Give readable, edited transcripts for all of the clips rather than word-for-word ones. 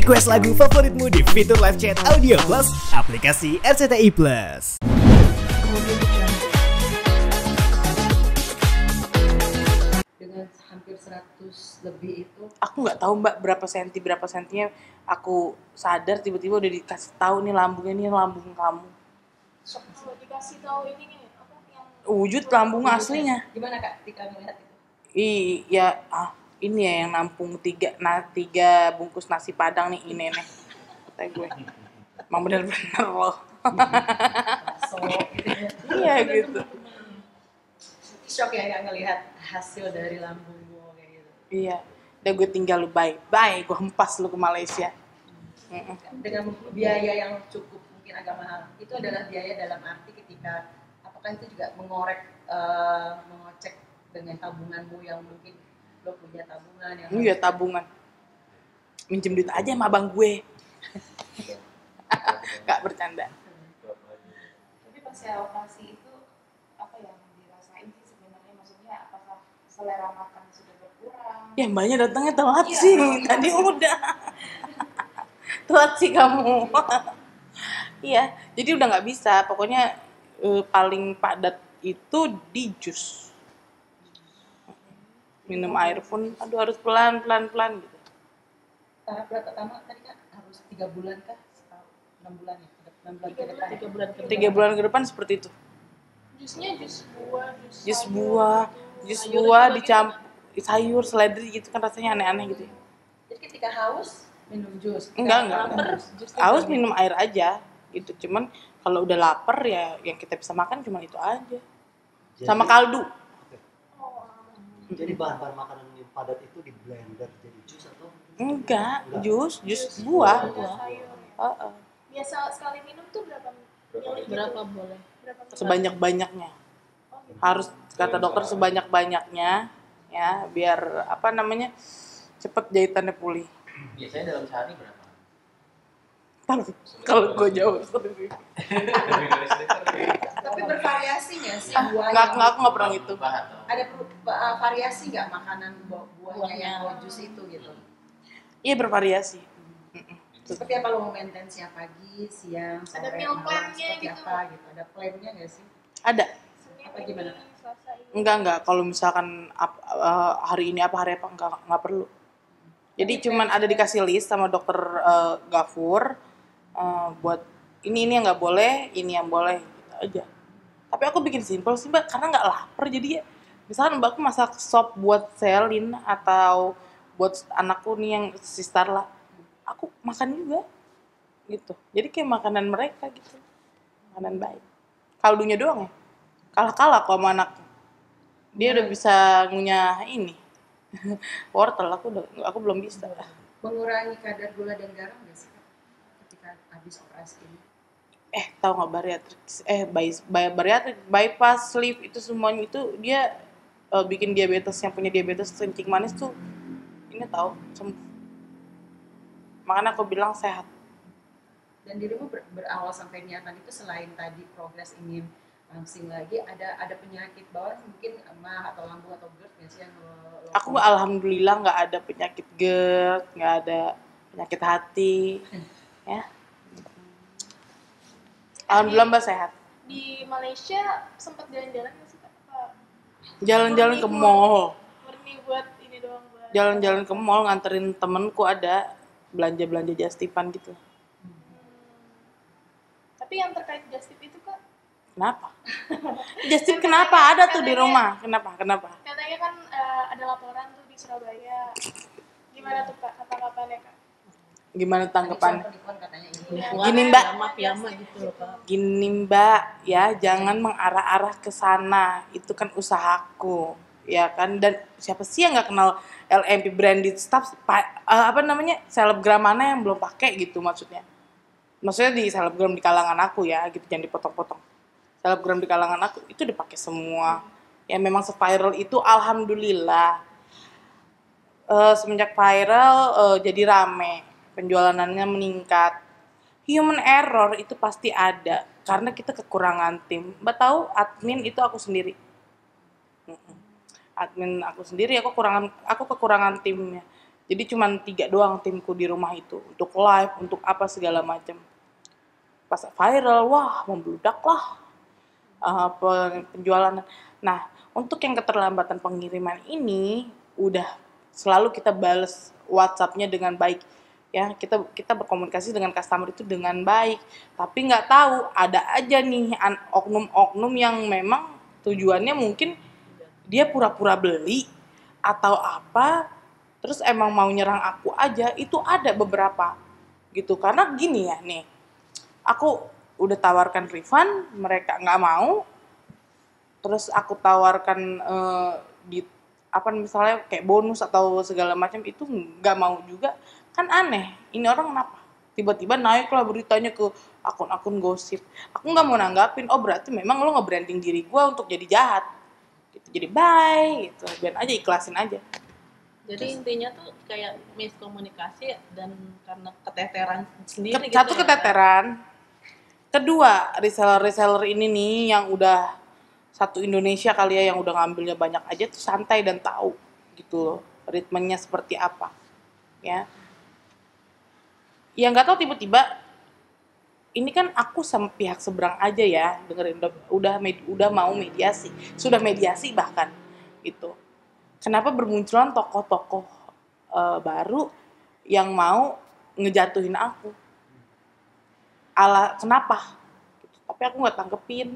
Request lagu favoritmu di fitur live chat Audio Plus, aplikasi RCTI Plus. Dengan hampir 100 lebih itu, aku nggak tahu mbak berapa sentinya aku sadar tiba-tiba udah dikasih tahu nih lambung kamu. Kalau dikasih tahu ini nih apa yang Wujud lambung aslinya. gimana Kak Tika melihat itu? Iya, ini ya yang nampung 3 bungkus nasi padang nih ini nih. Kata gue. Emang bener-bener loh. Bakso gitu ya. Iya gitu. Shock ya nggak ngelihat hasil dari lambungmu kayak gitu. Iya. Udah gue tinggal lu bye. Gue hempas lu ke Malaysia. Dengan biaya yang cukup mungkin agak mahal. Itu adalah biaya dalam arti ketika apakah itu juga mengocek dengan tabunganmu yang mungkin lo punya tabungan yang Iya tabungan. Minjem duit aja sama abang gue. Gak bercanda. tapi pas ya operasi itu apa yang dirasain sih sebenarnya, maksudnya apakah selera makan sudah berkurang? Ya mbaknya datangnya telat Iya. sih. Tadi udah. Telat sih kamu. Iya, jadi udah nggak bisa. Pokoknya paling padat itu di jus. Minum air pun, aduh harus pelan gitu. tahap pertama tadi kan harus 3 bulan kah? 6 bulan ya? 6 bulan ke depan. 3 bulan ke 3 bulan ke depan seperti itu. Jusnya jus buah, Jus sayur buah, gitu. jus Sayur buah juga dicampur sayur, seledri gitu kan rasanya aneh-aneh gitu. Jadi ketika haus minum jus. Enggak. Jus Haus minum air aja gitu. Cuman kalau udah lapar ya yang kita bisa makan cuma itu aja. Sama kaldu. Jadi bahan-bahan makanan yang padat itu di blender jadi jus atau? Enggak, jus buah. sayur. Heeh. Biasa sekali minum tuh berapa mili gitu? Berapa boleh? Berapa mili? Sebanyak-banyaknya. Oh, gitu. Harus kata dokter sebanyak-banyaknya ya biar apa namanya cepet jahitannya pulih. Biasanya dalam sehari berapa? Kalau gue jawab Lebih dari seliter. Tapi bervariasi nggak sih aku buahnya? nggak pernah gitu. Ada variasi nggak makanan buahnya yang lo jus itu gitu? Iya bervariasi. Seperti apa lo mau maintain siang pagi, siang, sore, Ada meal malam, plan-nya seperti gitu? apa gitu? Ada plan-nya nggak sih? Ada. Senin Apa gimana? ini, Selasa ini. Enggak. Kalau misalkan hari ini hari apa nggak perlu. Jadi cuman ada dikasih list sama dokter Gafur buat ini yang nggak boleh, ini yang boleh gitu aja. Tapi aku bikin simple sih mbak, karena nggak lapar jadi ya. Misalkan mbakku masak sop buat Selin atau buat anakku nih yang si Starla, aku makan juga gitu. Jadi kayak makanan mereka gitu, makanan baik. Kaldunya doang ya, kalah kok sama anakku. Dia udah bisa ngunyah ini wortel, aku belum bisa. Mengurangi kadar gula dan garam nggak sih Kak? Ketika habis operasi ini? Tahu nggak bariatrik bypass sleeve itu semuanya itu dia bikin diabetes, yang punya diabetes kencing manis tuh ini tahu sembuh. Makanya aku bilang sehat. Dan dirimu berawal sampai niatan itu selain tadi progres ingin langsing lagi, ada penyakit bawaan mungkin emah atau lambung atau GERD nggak sih yang lo Aku alhamdulillah nggak ada penyakit GERD, nggak ada penyakit hati, ya. Alhamdulillah mbak sehat. Di Malaysia sempat jalan-jalan nggak sih Kak? Apa Jalan-jalan ke mall. murni buat ini doang buat Jalan-jalan ke mall nganterin temenku ada belanja Justipan gitu. Tapi yang terkait Justip itu Kak, Kenapa? Justip kenapa? Ada tuh di rumah. Kenapa? katanya kan ada laporan tuh di Surabaya. Gimana tuh Kak kata-katanya Kak? Gimana tanggapannya? penipuan katanya ini. Gini, Mbak. Piyama gitu loh Kak. Gini mbak, ya jangan mengarah-arah ke sana. Itu kan usahaku, ya kan. Dan siapa sih yang nggak kenal LMP branded stuff? Selebgram mana yang belum pakai gitu maksudnya? Maksudnya di selebgram di kalangan aku ya, gitu jangan dipotong-potong. Selebgram di kalangan aku itu dipakai semua. Ya memang se-viral itu, alhamdulillah. Semenjak viral jadi rame, penjualannya meningkat. Human error itu pasti ada karena kita kekurangan tim. Mbak tahu admin itu aku sendiri. Admin aku sendiri, aku kekurangan timnya. Jadi cuman 3 doang timku di rumah itu untuk live, untuk apa segala macam. Pas viral, wah membludak lah penjualan. Nah, untuk yang keterlambatan pengiriman ini udah selalu kita bales WhatsApp-nya dengan baik. Ya, kita berkomunikasi dengan customer itu dengan baik. Tapi nggak tahu ada aja nih oknum-oknum yang memang tujuannya mungkin dia pura-pura beli atau apa, terus emang mau nyerang aku aja. Itu ada beberapa gitu. Karena gini ya nih, aku udah tawarkan refund, mereka nggak mau. Terus aku tawarkan di apa misalnya kayak bonus atau segala macam, itu nggak mau juga. Kan aneh, ini orang kenapa tiba-tiba naik lah beritanya ke akun-akun gosip. Aku nggak mau nanggapin, oh berarti memang lo nge-branding diri gue untuk jadi jahat gitu. Jadi bye gitu, biar aja, ikhlasin aja. Jadi intinya tuh kayak miskomunikasi dan karena keteteran sendiri gitu. Satu keteteran, kedua reseller ini nih yang udah satu Indonesia kali ya, yang udah ngambilnya banyak aja tuh santai dan tahu gitu loh ritmenya seperti apa ya. Yang nggak tahu tiba-tiba ini kan aku sama pihak seberang aja ya, dengerin udah mau mediasi, sudah mediasi bahkan gitu. Kenapa bermunculan tokoh-tokoh baru yang mau ngejatuhin aku? Kenapa? Gitu. Tapi aku nggak tanggepin,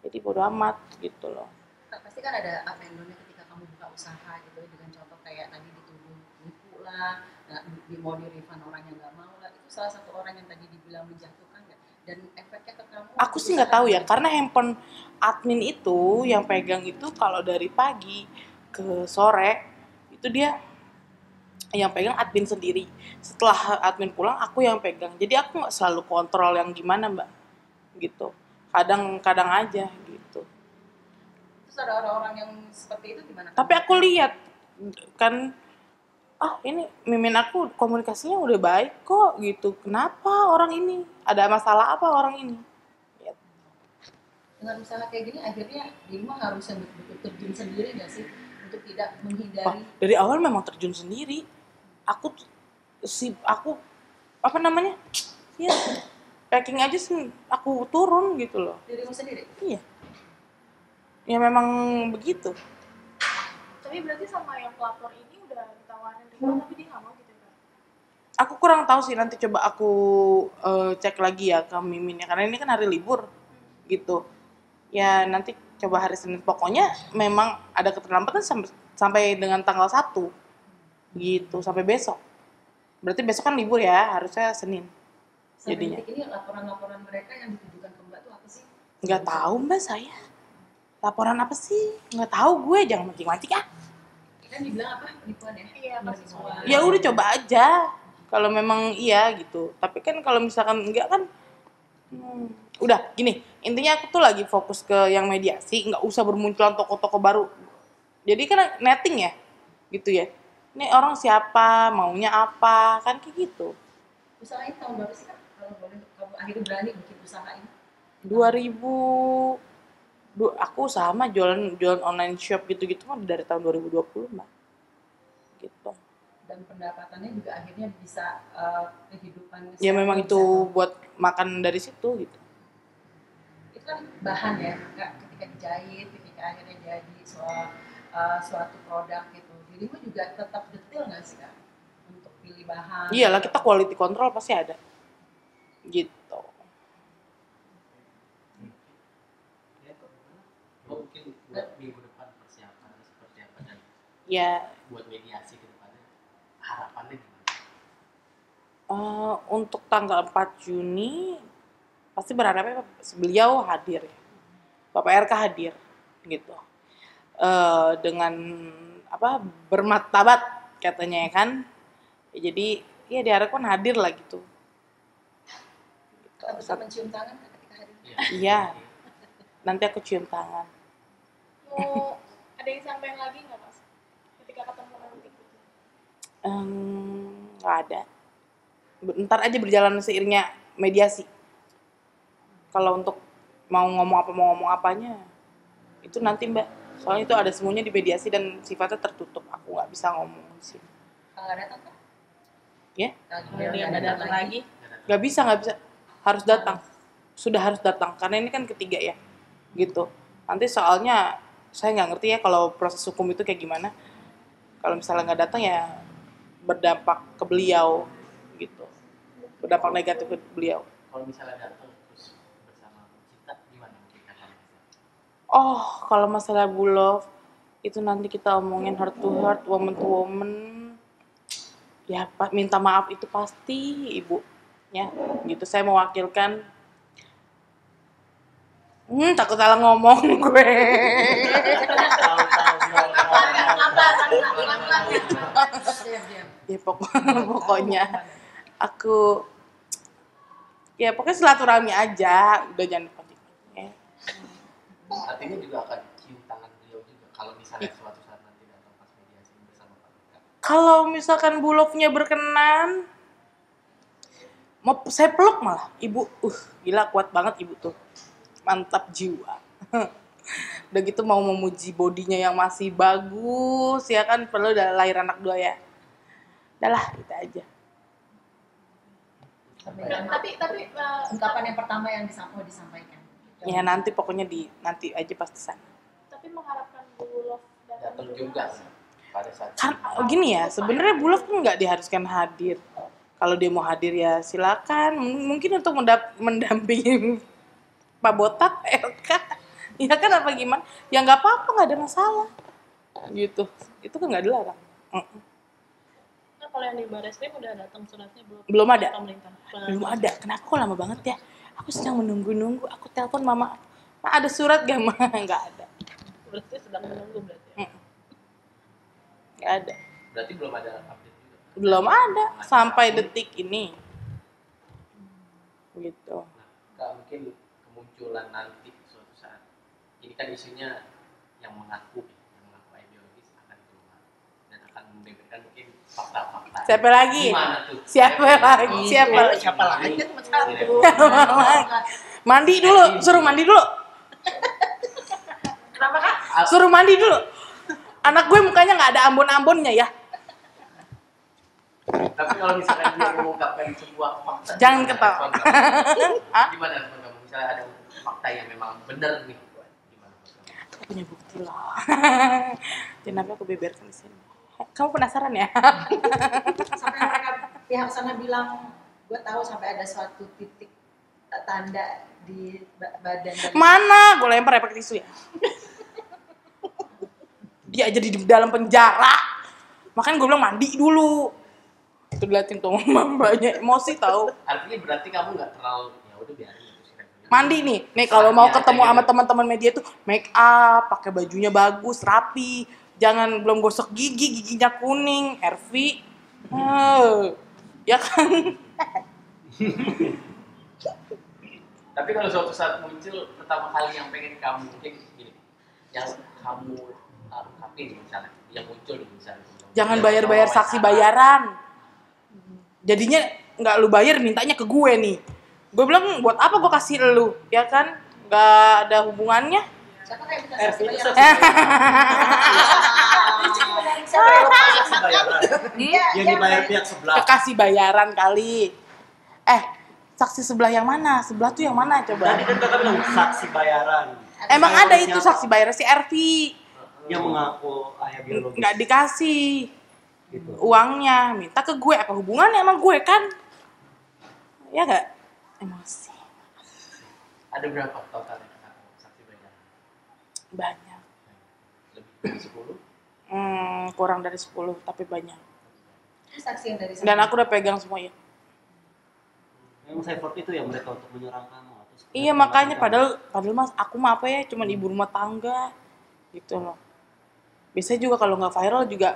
jadi bodo amat gitu loh. Nah, pasti kan ada up and down-nya ketika kamu buka usaha gitu, dengan contoh kayak tadi dituduh nipu lah, mau di refund orang yang nggak mau lah, itu salah satu orang yang tadi dibilang menjatuhkan nggak? Dan efeknya ke kamu? Aku sih nggak tahu ya, karena handphone admin itu yang pegang itu kalau dari pagi ke sore itu dia yang pegang admin sendiri. Setelah admin pulang aku yang pegang. Jadi aku nggak selalu kontrol yang gimana mbak, gitu. Kadang-kadang aja gitu. Terus ada orang-orang yang seperti itu gimana? Tapi aku lihat kan, ini mimin aku komunikasinya udah baik kok gitu. Kenapa orang ini? Ada masalah apa orang ini? Dengan usaha kayak gini akhirnya Dilma harus betul-betul terjun sendiri nggak sih untuk tidak menghindari? Dari awal memang terjun sendiri. Aku apa namanya? Ya, packing aja sih aku turun gitu loh. Dirimu sendiri? Iya. Ya memang begitu. Tapi berarti sama yang pelapor ini udah ditawarin refund tapi dia nggak mau gitu ya? Aku kurang tahu sih, nanti coba aku cek lagi ya ke miminnya, karena ini kan hari libur gitu. Ya nanti coba hari Senin, pokoknya memang ada keterlambatan sampai dengan tanggal 1 gitu, sampai besok. Berarti besok kan libur ya, harusnya Senin. Sampai Jadinya detik ini laporan-laporan mereka yang ditujukan ke Mbak tuh apa sih? nggak tahu mbak saya. Laporan apa sih? Nggak tahu gue, jangan mancing-mancing ah. Kan dibilang apa? Penipuan ya? Iya, penipuan. Ya udah coba aja. Kalau memang iya gitu. Tapi kan kalau misalkan enggak kan, udah gini. Intinya aku tuh lagi fokus ke yang mediasi, nggak usah bermunculan toko-toko baru. Jadi kan netting ya, gitu ya. Ini orang siapa, maunya apa, kan kayak gitu. Usaha ini tahun berapa sih Kak? Kalau boleh kamu akhirnya berani bikin usaha ini? 2000 aku sama jualan online shop gitu-gitu kan dari tahun 2020 mbak, gitu. Dan pendapatannya juga akhirnya bisa kehidupan. Ya memang itu buat makan dari situ gitu. Itu kan bahan ya Kak, ketika dijahit, ketika akhirnya jadi suatu produk gitu. Dirimu juga tetap detail nggak sih Kak untuk pilih bahan? Iyalah, kita quality control pasti ada, gitu. Mungkin buat minggu depan persiapannya seperti apa, dan Ya buat mediasi ke depannya harapannya gimana? untuk tanggal 4 Juni pasti berharapnya beliau hadir ya, Bapak RK hadir gitu. Dengan apa, bermartabat katanya ya kan. Ya, jadi ya diharapkan hadir lah gitu. Kita bisa mencium tangan ketika hadir. Iya, nanti aku cium tangan. Mau ada yang sampein lagi nggak mas? Ketika ketemu nanti gitu. Nggak ada. Ntar aja berjalan seiringnya mediasi. Kalau untuk mau ngomong apanya, itu nanti mbak. Soalnya itu ada semuanya di mediasi dan sifatnya tertutup. Aku nggak bisa ngomong di sini. nggak datang kan? Ya, Kalau Dia nggak datang lagi. nggak bisa, harus datang. Sudah harus datang karena ini kan ketiga ya, gitu. Nanti soalnya saya nggak ngerti ya kalau proses hukum itu kayak gimana. Kalau misalnya nggak datang ya berdampak ke beliau, gitu. Berdampak negatif ke beliau. Kalau misalnya datang terus bersama kita gimana menceritakan? Oh, kalau masalah bulov itu nanti kita omongin heart to heart, woman to woman. Ya, Pak, minta maaf itu pasti, Ibu. Ya, gitu. Saya mewakilkan. Takut salah ngomong gue. Ya, pokoknya aku ya pokoknya silaturahmi aja, udah jangan dipancing. Ya. Artinya juga akan cium tangan beliau juga kalau misalnya suatu saat nanti datang pas mediasi bersama Pak Luka. Kalau misalkan bulovnya berkenan, mau saya peluk malah, Ibu. Gila kuat banget Ibu tuh. Mantap jiwa. Udah gitu mau memuji bodinya yang masih bagus, ya kan perlu udah lahir anak 2 ya. Udahlah, kita aja. Tapi Ungkapan yang pertama yang mau disampaikan. Ya nanti pokoknya nanti aja pasti sana. tapi mengharapkan Bulov Datang juga pada saat Kan gini ya, sebenarnya Bulov kan nggak diharuskan hadir. Kalau dia mau hadir ya silakan. Mungkin untuk mendampingi Pak Botak, LK. Ya kan apa gimana? Ya nggak apa-apa, nggak ada masalah. Gitu. Itu kan nggak dilarang. Nah, kalau yang di Barreskrim udah datang suratnya belum? Belum ada. Pemerintah. Belum ada. Kenapa kok lama banget ya? Aku sedang menunggu-nunggu. Aku telepon mama. Ma, ada surat gak, Ma? Nggak ada. Berarti sedang menunggu berarti. Ya? Nggak ada. berarti belum ada update juga. Belum ada sampai detik ini. Gitu. Nah, Kak, mungkin kemunculan nanti suatu saat. Ini kan isunya yang mengaku ideologis akan keluar dan akan membeberkan mungkin fakta-fakta. Siapa lagi? Gimana tuh? Siapa lagi? Siapa lagi? Mandi dulu, suruh mandi dulu. Kenapa Kak? Suruh mandi dulu. Anak gue mukanya nggak ada ambon-ambonnya ya. Tapi kalau misalkan dia mengungkapkan sebuah fakta, Jangan ketawa. Hah? Gimana respon kamu? Misalnya ada fakta yang memang benar nih, gimana respon kamu? Aku punya bukti lah. Kenapa aku beberkan di sini? Kamu penasaran ya? Sampai mereka pihak sana bilang, gue tahu sampai ada suatu titik tanda di badan dari Mana? Gue lempar ya pakai tisu ya. Dia aja di dalam penjara. Makanya gue bilang mandi dulu. Tuh liatin tuh mbaknya emosi tahu. Artinya berarti kamu nggak terlalu ya udah biarin itu sih. Mandi nih kalau mau ketemu sama teman-teman media tuh make up, pakai bajunya bagus, rapi, jangan belum gosok giginya kuning, Hervi, ya kan? Tapi kalau suatu saat muncul pertama kali yang pengen kamu mungkin gini, yang kamu ungkapin misalnya, yang muncul misalnya. Jangan bayar saksi bayaran. Jadinya nggak lu bayar, mintanya ke gue nih. Gue bilang buat apa gue kasih lu, ya kan? Nggak ada hubungannya. siapa kayak minta saksi itu bayaran? Siapa yang saksi bayaran? Iya, Yang iya, dibayar iya. pihak sebelah. Kasih bayaran kali. Saksi sebelah yang mana? Sebelah tuh yang mana coba? Tadi kan kakak bilang saksi bayaran. Emang ada Siapa? itu saksi bayaran si Ervi. Yang mengaku ayah biologis. Nggak dikasih Gitu. uangnya, minta ke gue. Apa hubungannya sama gue kan? Ya nggak? Emosi. Ada berapa total yang kena saksi bayaran? Banyak. Lebih dari 10? Kurang dari 10, tapi banyak. Itu saksi yang dari sana. Dan aku udah pegang semuanya. Memang effort itu ya mereka untuk menyerang kamu. Atau Iya makanya padahal mas aku mah apa ya, cuman ibu rumah tangga gitu loh. Biasanya juga kalau nggak viral juga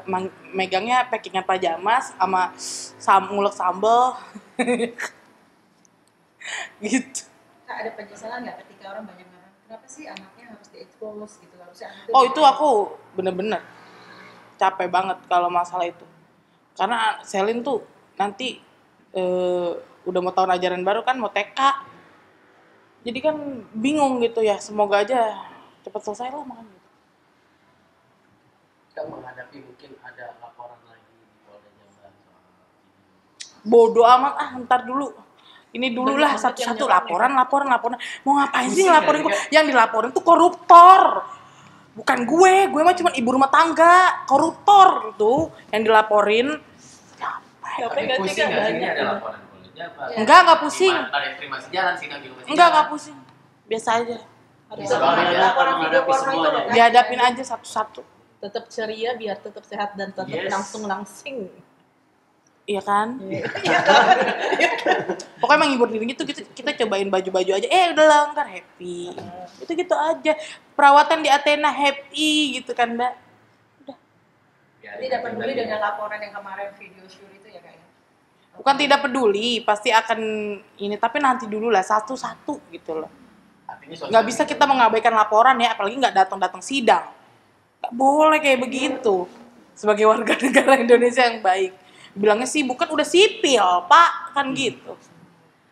megangnya packingan pajamas sama ngulek sambel gitu. Kak, ada penyesalan nggak ketika orang banyak ngomong, kenapa sih anaknya harus di-expose gitu? Harusnya anak Oh itu aku bener-bener capek banget kalau masalah itu. Karena Selin tuh nanti udah mau tahun ajaran baru kan, mau TK. Jadi kan bingung gitu ya, semoga aja cepat selesai lah makanya. Kita menghadapi mungkin ada laporan lagi di Polda Jabar Bodoh amat, ntar dulu. Ini dulu lah, Banyak banget yang satu-satu nyerang laporan. Mau ngapain sih Pusing ngelaporin kali gue? Yang dilaporin tuh koruptor. Bukan gue mah cuma ibu rumah tangga. Koruptor itu yang dilaporin. Capek Tapi gak sih pusing Kak? nggak sih ini Banyak ada gitu. laporan polisi apa? Enggak pusing. Di masih jalan sih kan juga masih Enggak jalan. pusing. Biasa aja. Harus Bisa banget ya. laporan video menghadapi porno itu semuanya. loh kan? Dihadapin aja satu-satu. tetap ceria biar tetap sehat dan tetap Yes. langsing. Iya kan? Pokoknya menghibur diri gitu, kita cobain baju-baju aja. Udah lah, ntar happy. Itu gitu aja. Perawatan di Athena happy gitu kan, Mbak. Biarin Tidak aja peduli tadi. dengan laporan yang kemarin video shoot itu ya kayaknya. Bukan tidak peduli, pasti akan ini, tapi nanti dulu lah satu-satu gitu loh. Artinya sosial Nggak bisa kita mengabaikan laporan ya, apalagi nggak datang-datang sidang. Nggak boleh kayak begitu. Sebagai warga negara Indonesia yang baik. Bilangnya sibuk kan udah sipil, Pak, kan gitu.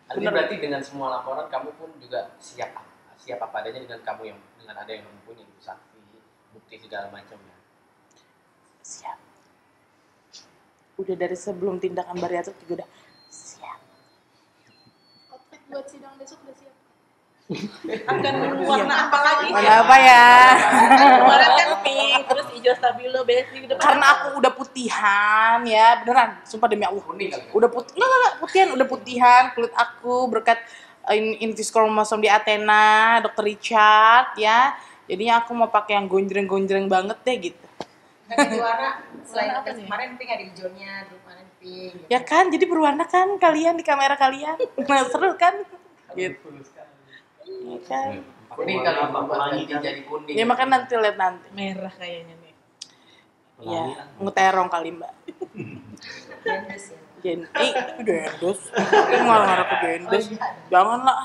Artinya berarti dengan semua laporan kamu pun juga siap apa adanya dengan kamu yang dengan ada yang mempunyai saksi, bukti segala macamnya. Siap. Udah dari sebelum tindakan bariatur juga udah siap. Outfit buat sidang besok udah siap. Akan warna apa lagi? Mana apa ya? Kemarin kan pink, terus hijau stabilo, basic gitu. Karena aku udah putihan ya, beneran, sumpah demi Allah. Kuning kali. Udah enggak, putihan, udah putihan kulit aku berkat infus kromosom di Athena, Dr. Richard ya. Jadinya aku mau pakai yang gonjreng-gonjreng banget deh gitu. Ganti warna selain Warna apa yang nih? kemarin pink ada hijaunya, kemarin pink. Gitu. Ya kan, jadi berwarna kan kalian di kamera kalian. Nah, seru kan? Gitu. Ya kan. Kuning kali membuat ganti jadi kuning. Ya makan nanti lihat nanti. Merah kayaknya nih. Ya, ngeterong kali Mbak. Gendes ya. Gendes. Gendes. Ngarang-ngarang ke gendes. Janganlah.